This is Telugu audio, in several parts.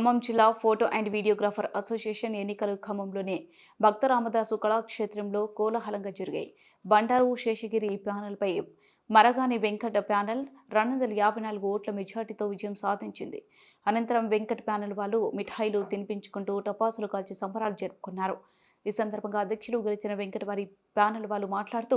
ఖమ్మం జిల్లా ఫోటో అండ్ వీడియోగ్రాఫర్ అసోసియేషన్ ఎన్నికలు ఖమ్మంలోని భక్త రామదాసు కళాక్షేత్రంలో కోలాహలంగా జరిగాయి. బండారు శేషగిరి ప్యానెల్పై మరగాని వెంకట్ ప్యానెల్ 254 ఓట్ల మెజార్టీతో విజయం సాధించింది. అనంతరం వెంకట్ ప్యానెల్ వాళ్ళు మిఠాయిలు తినిపించుకుంటూ టపాసులు కాల్చి సంబరాలు జరుపుకున్నారు. ఈ సందర్భంగా అధ్యక్షుడు గెలిచిన వెంకట్ వారి ప్యానెల్ వాళ్ళు మాట్లాడుతూ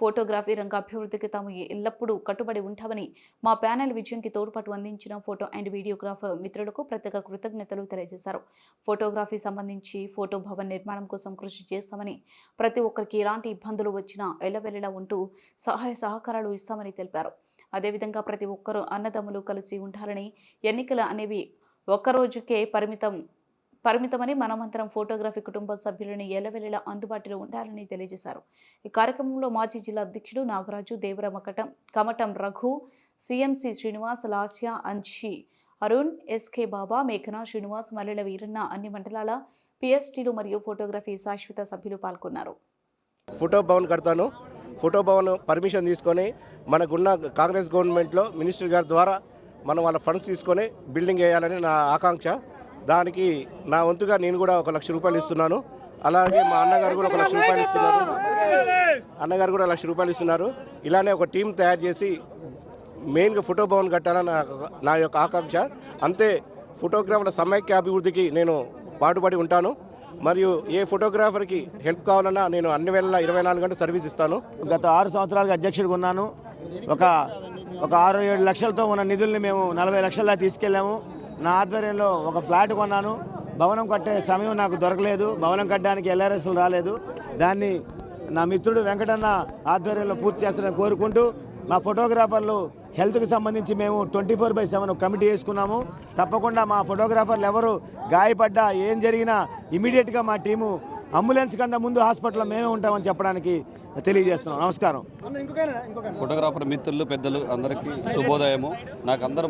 ఫోటోగ్రఫీ రంగ అభివృద్ధికి తాము ఎల్లప్పుడూ కట్టుబడి ఉంటామని, మా ప్యానెల్ విజయంకి తోడ్పాటు అందించిన ఫోటో అండ్ వీడియోగ్రాఫర్ మిత్రులకు ప్రత్యేక కృతజ్ఞతలు తెలియజేశారు. ఫోటోగ్రఫీ సంబంధించి ఫోటో భవన్ నిర్మాణం కోసం కృషి చేస్తామని, ప్రతి ఒక్కరికి ఎలాంటి ఇబ్బందులు వచ్చినా ఎల్లవెల్లలా ఉంటూ సహాయ సహకారాలు ఇస్తామని తెలిపారు. అదేవిధంగా ప్రతి ఒక్కరూ అన్నదమ్ములు కలిసి ఉండాలని, ఎన్నికలు అనేవి ఒక్కరోజుకే పరిమితమని, మనమంతరం ఫోటోగ్రఫీ కుటుంబ సభ్యులని ఎల్లవెల్లలా అందుబాటులో ఉండాలని తెలియజేశారు. ఈ కార్యక్రమంలో మాజీ జిల్లా అధ్యక్షుడు నాగరాజు, దేవర కమటం రఘు, సిఎంసి శ్రీనివాస్, లాస్య, అంశి, అరుణ్, ఎస్కే బాబా, మేఘనా, శ్రీనివాస్, మల్లెల వీరన్న, అన్ని మండలాల పిఎస్టీలు మరియు ఫోటోగ్రఫీ శాశ్వత సభ్యులు పాల్గొన్నారు. ఫోటో భవన్ కడతాను. ఫోటో భవన్ పర్మిషన్ తీసుకొని మనకున్న కాంగ్రెస్ గవర్నమెంట్లో మినిస్టర్ గారి ద్వారా మనం వాళ్ళ ఫండ్స్ తీసుకొని బిల్డింగ్ వేయాలని నా ఆకాంక్ష. దానికి నా వంతుగా నేను కూడా 1 లక్ష రూపాయలు ఇస్తున్నాను. అలాగే మా అన్నగారు కూడా 1 లక్ష రూపాయలు ఇస్తున్నారు. ఇలానే ఒక టీం తయారు చేసి మెయిన్గా ఫోటో భవన్ కట్టాలని నా యొక్క ఆకాంక్ష. అంతే ఫోటోగ్రాఫర్ల సమైక్య అభివృద్ధికి నేను పాటుపడి ఉంటాను. మరియు ఏ ఫోటోగ్రాఫర్కి హెల్ప్ కావాలన్నా నేను అన్ని వేళలా 24 గంటలు సర్వీస్ ఇస్తాను. గత 6 సంవత్సరాలుగా అధ్యక్షుడిగా ఉన్నాను. ఒక 6-7 లక్షలతో ఉన్న నిధుల్ని మేము 40 లక్షల తీసుకెళ్ళాము. నా ఆధ్వర్యంలో ఒక ప్లాట్ కొన్నాను. భవనం కట్టే సమయం నాకు దొరకలేదు. భవనం కట్టడానికి ఎల్ఆర్ఎస్లు రాలేదు. దాన్ని నా మిత్రుడు వెంకటన్న ఆధ్వర్యంలో పూర్తి చేస్తారని కోరుకుంటూ, మా ఫోటోగ్రాఫర్లు హెల్త్కి సంబంధించి మేము 24/7 కమిటీ వేసుకున్నాము. తప్పకుండా మా ఫోటోగ్రాఫర్లు ఎవరు గాయపడ్డా ఏం జరిగినా ఇమీడియట్గా మా టీము అంబులెన్స్ కన్నా ముందు హాస్పిటల్లో మేమే ఉంటామని చెప్పడానికి తెలియజేస్తున్నాం. నమస్కారం. ఫోటోగ్రాఫర్ మిత్రులు, పెద్దలు అందరికీ శుభోదయము. నాకు అందరూ